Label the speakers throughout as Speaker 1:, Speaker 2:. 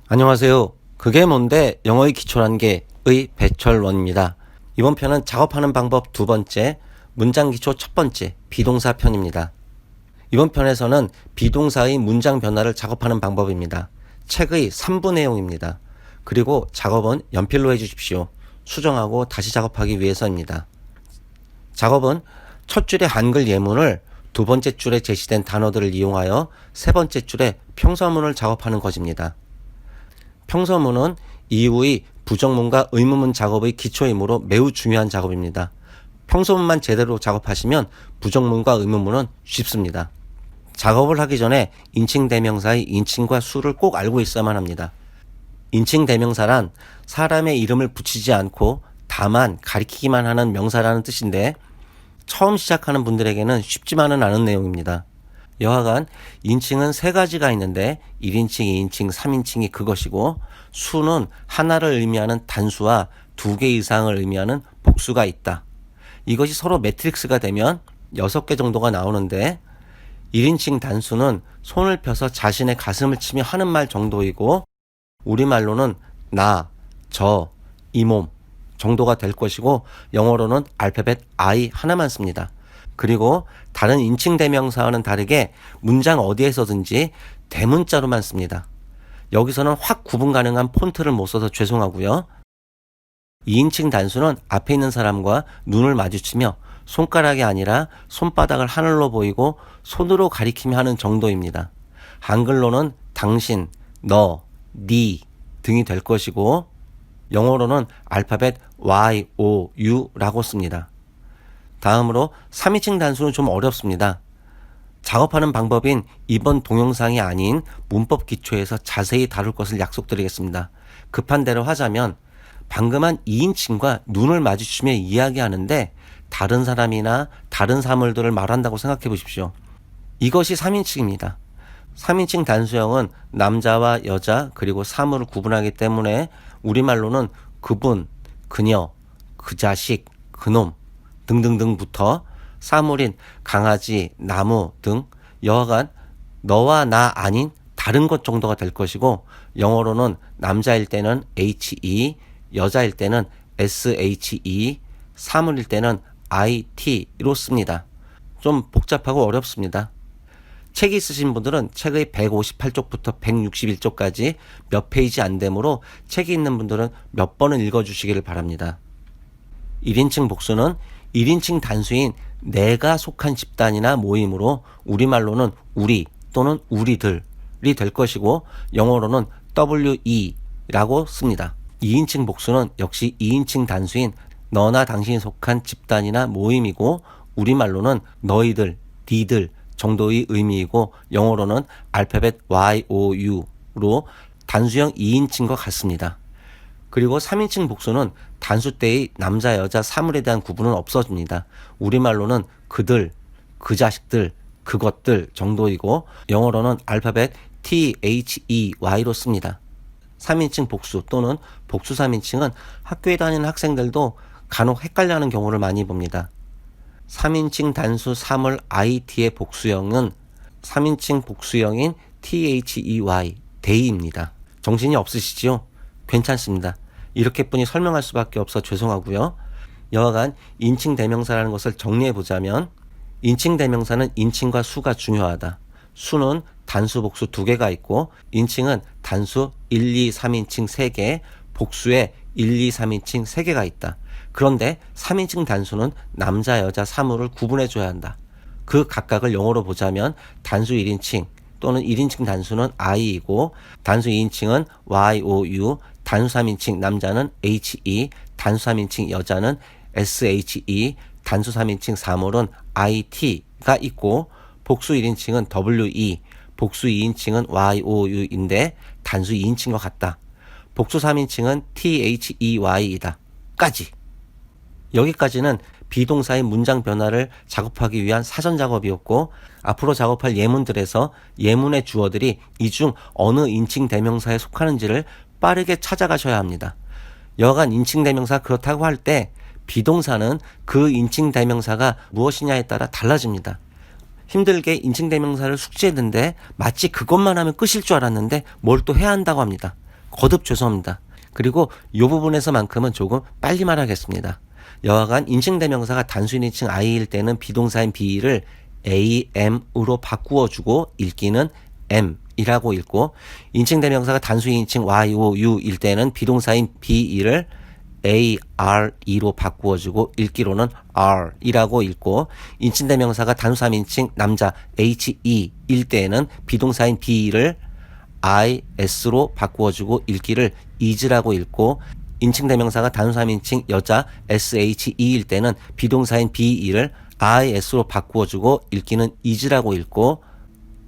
Speaker 1: 안녕하세요. 그게 뭔데 영어의 기초란 게의 배철원입니다. 이번 편은 작업하는 방법 두 번째, 문장 기초 첫 번째, 비동사 편입니다. 이번 편에서는 비동사의 문장 변화를 작업하는 방법입니다. 책의 3부 내용입니다. 그리고 작업은 연필로 해주십시오. 수정하고 다시 작업하기 위해서입니다. 작업은 첫 줄의 한글 예문을 두 번째 줄에 제시된 단어들을 이용하여 세 번째 줄에 평서문을 작업하는 것입니다. 평서문은 이후의 부정문과 의문문 작업의 기초이므로 매우 중요한 작업입니다. 평서문만 제대로 작업하시면 부정문과 의문문은 쉽습니다. 작업을 하기 전에 인칭 대명사의 인칭과 수를 꼭 알고 있어야만 합니다. 인칭 대명사란 사람의 이름을 붙이지 않고 다만 가리키기만 하는 명사라는 뜻인데 처음 시작하는 분들에게는 쉽지만은 않은 내용입니다. 여하간 인칭은 세 가지가 있는데 1인칭, 2인칭, 3인칭이 그것이고 수는 하나를 의미하는 단수와 두 개 이상을 의미하는 복수가 있다. 이것이 서로 매트릭스가 되면 6개 정도가 나오는데 1인칭 단수는 손을 펴서 자신의 가슴을 치며 하는 말 정도이고 우리말로는 나, 저, 이 몸 정도가 될 것이고 영어로는 알파벳 I 하나만 씁니다. 그리고 다른 인칭 대명사와는 다르게 문장 어디에서든지 대문자로만 씁니다. 여기서는 확 구분 가능한 폰트를 못 써서 죄송하고요. 2인칭 단수는 앞에 있는 사람과 눈을 마주치며 손가락이 아니라 손바닥을 하늘로 보이고 손으로 가리키며 하는 정도입니다. 한글로는 당신, 너, 니 등이 될 것이고 영어로는 알파벳 Y, O, U라고 씁니다. 다음으로 3인칭 단수는 좀 어렵습니다. 작업하는 방법인 이번 동영상이 아닌 문법 기초에서 자세히 다룰 것을 약속드리겠습니다. 급한 대로 하자면 방금 한 2인칭과 눈을 마주치며 이야기하는데 다른 사람이나 다른 사물들을 말한다고 생각해 보십시오. 이것이 3인칭입니다. 3인칭 단수형은 남자와 여자 그리고 사물을 구분하기 때문에 우리말로는 그분, 그녀, 그 자식, 그놈 등등등부터 사물인 강아지, 나무 등 여하간 너와 나 아닌 다른 것 정도가 될 것이고 영어로는 남자일 때는 he, 여자일 때는 she, 사물일 때는 it로 씁니다. 좀 복잡하고 어렵습니다. 책이 있으신 분들은 책의 158쪽부터 161쪽까지 몇 페이지 안 되므로 책이 있는 분들은 몇 번은 읽어주시기를 바랍니다. 1인칭 복수는 1인칭 단수인 내가 속한 집단이나 모임으로 우리말로는 우리 또는 우리들이 될 것이고 영어로는 WE라고 씁니다. 2인칭 복수는 역시 2인칭 단수인 너나 당신이 속한 집단이나 모임이고 우리말로는 너희들, 니들 정도의 의미이고 영어로는 알파벳 YOU로 단수형 2인칭과 같습니다. 그리고 3인칭 복수는 단수 때의 남자, 여자, 사물에 대한 구분은 없어집니다. 우리말로는 그들, 그 자식들, 그것들 정도이고 영어로는 알파벳 THEY로 씁니다. 3인칭 복수 또는 복수 3인칭은 학교에 다니는 학생들도 간혹 헷갈려하는 경우를 많이 봅니다. 3인칭 단수 사물 IT의 복수형은 3인칭 복수형인 THEY, 데이입니다. 정신이 없으시지요? 괜찮습니다. 이렇게뿐이 설명할 수밖에 없어 죄송하고요. 여하간 인칭 대명사라는 것을 정리해보자면 인칭 대명사는 인칭과 수가 중요하다. 수는 단수, 복수 두 개가 있고 인칭은 단수 1, 2, 3인칭 3개, 복수에 1, 2, 3인칭 3개가 있다. 그런데 3인칭 단수는 남자, 여자, 사물을 구분해줘야 한다. 그 각각을 영어로 보자면 단수 1인칭 또는 1인칭 단수는 I이고 단수 2인칭은 YOU, 단수 3인칭 남자는 HE, 단수 3인칭 여자는 SHE, 단수 3인칭 사물은 IT가 있고 복수 1인칭은 WE, 복수 2인칭은 YOU인데 단수 2인칭과 같다. 복수 3인칭은 THEY이다. 까지. 여기까지는 비동사의 문장 변화를 작업하기 위한 사전 작업이었고 앞으로 작업할 예문들에서 예문의 주어들이 이 중 어느 인칭 대명사에 속하는지를 빠르게 찾아가셔야 합니다. 여하간 인칭 대명사 그렇다고 할 때 비동사는 그 인칭 대명사가 무엇이냐에 따라 달라집니다. 힘들게 인칭 대명사를 숙지했는데 마치 그것만 하면 끝일 줄 알았는데 뭘 또 해야 한다고 합니다. 거듭 죄송합니다. 그리고 이 부분에서만큼은 조금 빨리 말하겠습니다. 여하간 인칭대명사가 단수인 인칭 I일 때는 비동사인 B를 AM으로 바꾸어주고 읽기는 M이라고 읽고, 인칭대명사가 단수인 인칭 YOU일 때는 비동사인 B를 ARE로 바꾸어주고 읽기로는 R이라고 읽고, 인칭대명사가 단수 3인칭 남자 HE일 때는 비동사인 B를 IS로 바꾸어주고 읽기를 is라고 읽고, 인칭대명사가 단수 3인칭 여자 SHE일 때는 비동사인 B를 IS로 바꾸어주고 읽기는 is라고 읽고,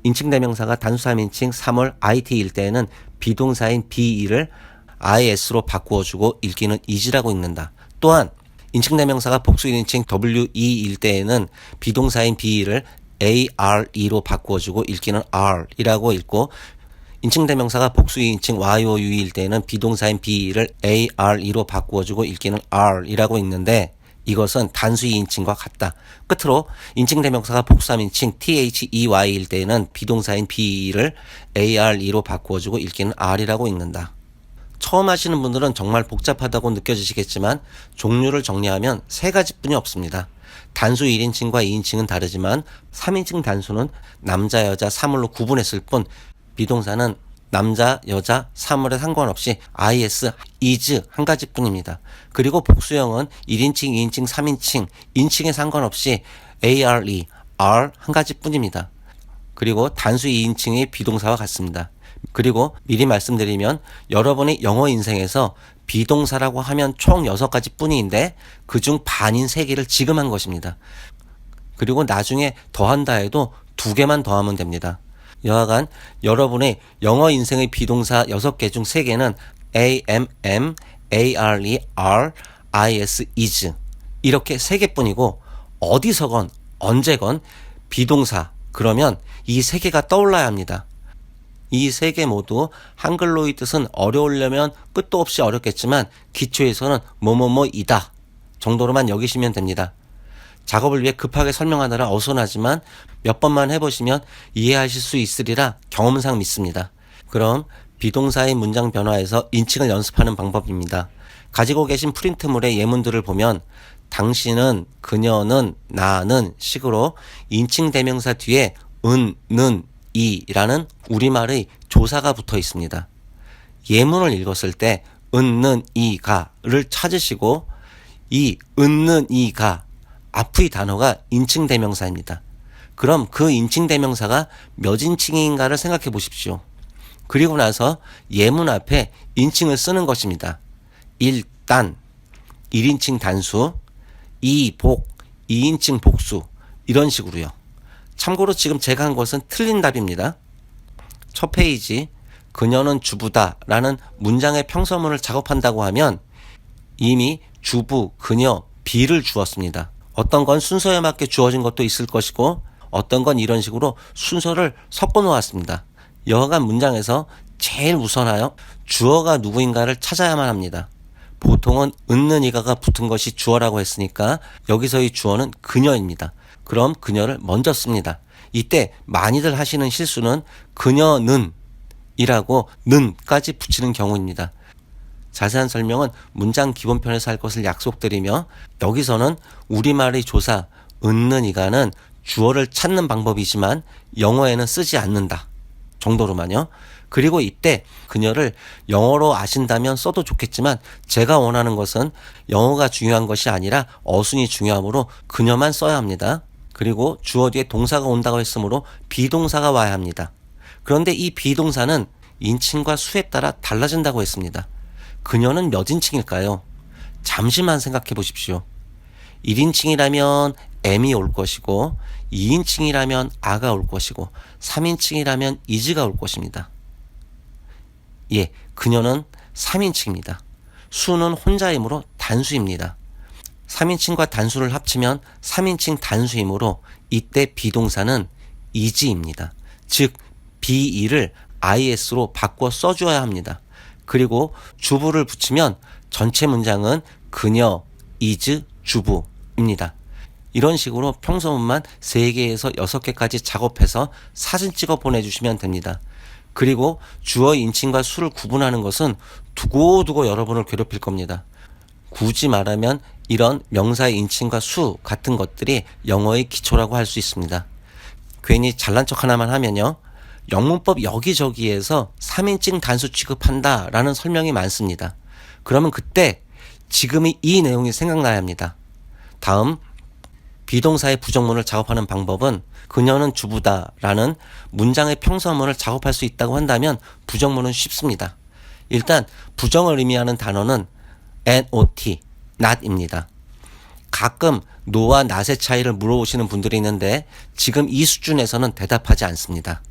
Speaker 1: 인칭대명사가 단수 3인칭 3월 IT일 때는 비동사인 B를 IS로 바꾸어주고 읽기는 is라고 읽는다. 또한 인칭대명사가 복수 1인칭 WE일 때에는 비동사인 B를 ARE로 바꾸어주고 읽기는 R이라고 읽고, 인칭대명사가 복수 2인칭 YOU일 때는 비동사인 B를 ARE로 바꾸어주고 읽기는 R이라고 읽는데, 이것은 단수 2인칭과 같다. 끝으로 인칭대명사가 복수 3인칭 THEY일 때는 비동사인 B를 ARE로 바꾸어주고 읽기는 R이라고 읽는다. 처음 하시는 분들은 정말 복잡하다고 느껴지시겠지만 종류를 정리하면 세 가지뿐이 없습니다. 단수 1인칭과 2인칭은 다르지만 3인칭 단수는 남자, 여자, 사물로 구분했을 뿐, 비동사는 남자, 여자, 사물에 상관없이 is, is 한 가지뿐입니다. 그리고 복수형은 1인칭, 2인칭, 3인칭, 인칭에 상관없이 are, are 한 가지뿐입니다. 그리고 단수 2인칭의 비동사와 같습니다. 그리고 미리 말씀드리면 여러분이 영어 인생에서 비동사라고 하면 총 6가지 뿐인데 그중 반인 3개를 지금 한 것입니다. 그리고 나중에 더한다 해도 2개만 더하면 됩니다. 여하간 여러분의 영어 인생의 비동사 6개 중 3개는 am, are, are, is, is 이렇게 3개뿐이고, 어디서건 언제건 비동사 그러면 이 3개가 떠올라야 합니다. 이 3개 모두 한글로의 뜻은 어려우려면 끝도 없이 어렵겠지만 기초에서는 뭐뭐뭐이다 정도로만 여기시면 됩니다. 작업을 위해 급하게 설명하느라 어수선하지만 몇 번만 해보시면 이해하실 수 있으리라 경험상 믿습니다. 그럼 비동사의 문장 변화에서 인칭을 연습하는 방법입니다. 가지고 계신 프린트물의 예문들을 보면 당신은, 그녀는, 나는 식으로 인칭 대명사 뒤에 은, 는, 이라는 우리말의 조사가 붙어 있습니다. 예문을 읽었을 때 은, 는, 이가를 찾으시고, 이 은, 는, 이가 앞의 단어가 인칭 대명사입니다. 그럼 그 인칭 대명사가 몇 인칭인가를 생각해 보십시오. 그리고 나서 예문 앞에 인칭을 쓰는 것입니다. 일단 1인칭 단수, 이복 2인칭 복수 이런 식으로요. 참고로 지금 제가 한 것은 틀린 답입니다. 첫 페이지 그녀는 주부다 라는 문장의 평서문을 작업한다고 하면 이미 주부, 그녀, 비를 주었습니다. 어떤 건 순서에 맞게 주어진 것도 있을 것이고 어떤 건 이런 식으로 순서를 섞어 놓았습니다. 여하간 문장에서 제일 우선하여 주어가 누구인가를 찾아야만 합니다. 보통은 은는 이가가 붙은 것이 주어라고 했으니까 여기서의 주어는 그녀입니다. 그럼 그녀를 먼저 씁니다. 이때 많이들 하시는 실수는 그녀는 이라고 는까지 붙이는 경우입니다. 자세한 설명은 문장 기본편에서 할 것을 약속드리며, 여기서는 우리말의 조사 은는 이가는 주어를 찾는 방법이지만 영어에는 쓰지 않는다 정도로만요. 그리고 이때 그녀를 영어로 아신다면 써도 좋겠지만 제가 원하는 것은 영어가 중요한 것이 아니라 어순이 중요하므로 그녀만 써야 합니다. 그리고 주어 뒤에 동사가 온다고 했으므로 비동사가 와야 합니다. 그런데 이 비동사는 인칭과 수에 따라 달라진다고 했습니다. 그녀는 몇 인칭일까요? 잠시만 생각해 보십시오. 1인칭이라면 M이 올 것이고 2인칭이라면 아가 올 것이고 3인칭이라면 is가 올 것입니다. 예, 그녀는 3인칭입니다. 수는 혼자이므로 단수입니다. 3인칭과 단수를 합치면 3인칭 단수이므로 이때 비동사는 is입니다. 즉 be를 is로 바꿔 써줘야 합니다. 그리고 주부를 붙이면 전체 문장은 그녀, is, 주부입니다. 이런 식으로 평소문만 3개에서 6개까지 작업해서 사진 찍어 보내주시면 됩니다. 그리고 주어의 인칭과 수를 구분하는 것은 두고두고 여러분을 괴롭힐 겁니다. 굳이 말하면 이런 명사의 인칭과 수 같은 것들이 영어의 기초라고 할 수 있습니다. 괜히 잘난 척 하나만 하면요. 영문법 여기저기에서 3인칭 단수 취급한다 라는 설명이 많습니다. 그러면 그때 지금이 이 내용이 생각나야 합니다. 다음, 비동사의 부정문을 작업하는 방법은 그녀는 주부다 라는 문장의 평서문을 작업할 수 있다고 한다면 부정문은 쉽습니다. 일단 부정을 의미하는 단어는 not, not입니다. 가끔 no와 not의 차이를 물어보시는 분들이 있는데 지금 이 수준에서는 대답하지 않습니다.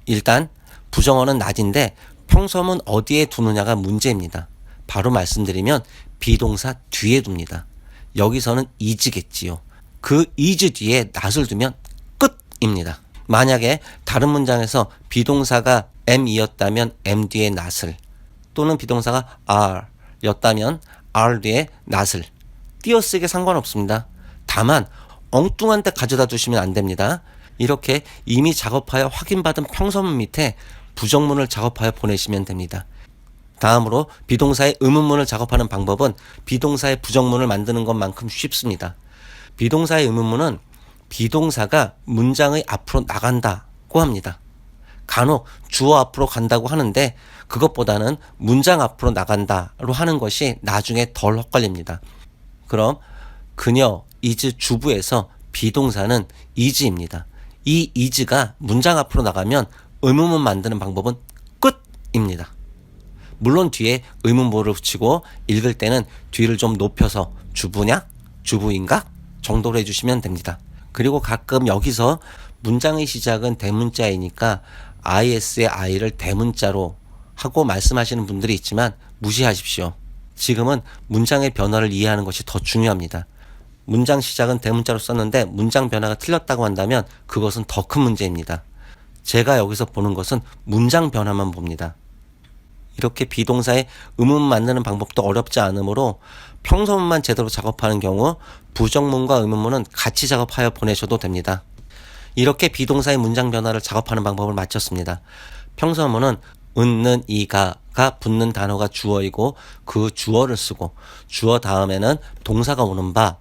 Speaker 1: 일단 부정어는 not인데 평서문 어디에 두느냐가 문제입니다. 바로 말씀드리면 비동사 뒤에 둡니다. 여기서는 is겠지요. 그 is 뒤에 not을 두면 끝입니다. 만약에 다른 문장에서 비동사가 am이었다면 am 뒤에 not을, 또는 비동사가 are였다면 are 뒤에 not을 띄어쓰기에 상관없습니다. 다만 엉뚱한 데 가져다 두시면 안 됩니다. 이렇게 이미 작업하여 확인받은 평서문 밑에 부정문을 작업하여 보내시면 됩니다. 다음으로 비동사의 의문문을 작업하는 방법은 비동사의 부정문을 만드는 것만큼 쉽습니다. 비동사의 의문문은 비동사가 문장의 앞으로 나간다고 합니다. 간혹 주어 앞으로 간다고 하는데 그것보다는 문장 앞으로 나간다로 하는 것이 나중에 덜 헛갈립니다. 그럼 그녀 is 주부에서 비동사는 is입니다. 이 is가 문장 앞으로 나가면 의문문 만드는 방법은 끝입니다. 물론 뒤에 의문보를 붙이고 읽을 때는 뒤를 좀 높여서 주부냐? 주부인가? 정도로 해주시면 됩니다. 그리고 가끔 여기서 문장의 시작은 대문자이니까 is의 i를 대문자로 하고 말씀하시는 분들이 있지만 무시하십시오. 지금은 문장의 변화를 이해하는 것이 더 중요합니다. 문장 시작은 대문자로 썼는데 문장 변화가 틀렸다고 한다면 그것은 더 큰 문제입니다. 제가 여기서 보는 것은 문장 변화만 봅니다. 이렇게 비동사의 의문 만드는 방법도 어렵지 않으므로 평서문만 제대로 작업하는 경우 부정문과 의문문은 같이 작업하여 보내셔도 됩니다. 이렇게 비동사의 문장 변화를 작업하는 방법을 마쳤습니다. 평서문은 은는 이가가 붙는 단어가 주어이고 그 주어를 쓰고 주어 다음에는 동사가 오는 바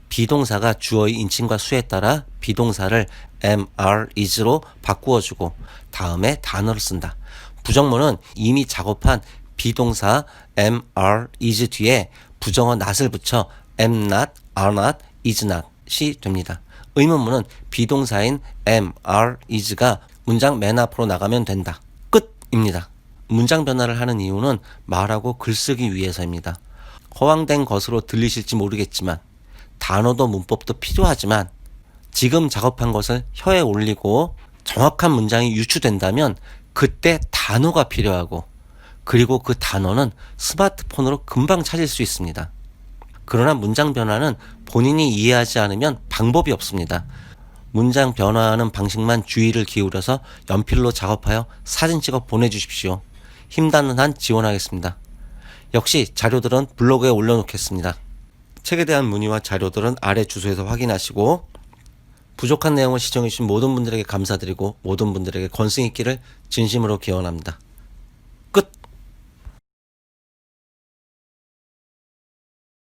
Speaker 1: 비동사가 주어의 인칭과 수에 따라 비동사를 am, are, is로 바꾸어주고 다음에 단어를 쓴다. 부정문은 이미 작업한 비동사 am, are, is 뒤에 부정어 not을 붙여 am not, are not, is not이 됩니다. 의문문은 비동사인 am, are, is가 문장 맨 앞으로 나가면 된다. 끝입니다. 문장 변화를 하는 이유는 말하고 글쓰기 위해서입니다. 허황된 것으로 들리실지 모르겠지만 단어도 문법도 필요하지만 지금 작업한 것을 혀에 올리고 정확한 문장이 유추된다면 그때 단어가 필요하고 그리고 그 단어는 스마트폰으로 금방 찾을 수 있습니다. 그러나 문장 변화는 본인이 이해하지 않으면 방법이 없습니다. 문장 변화하는 방식만 주의를 기울여서 연필로 작업하여 사진 찍어 보내주십시오. 힘닿는 한 지원하겠습니다. 역시 자료들은 블로그에 올려놓겠습니다. 책에 대한 문의와 자료들은 아래 주소에서 확인하시고 부족한 내용을 시청해주신 모든 분들에게 감사드리고 모든 분들에게 건승 있기를 진심으로 기원합니다.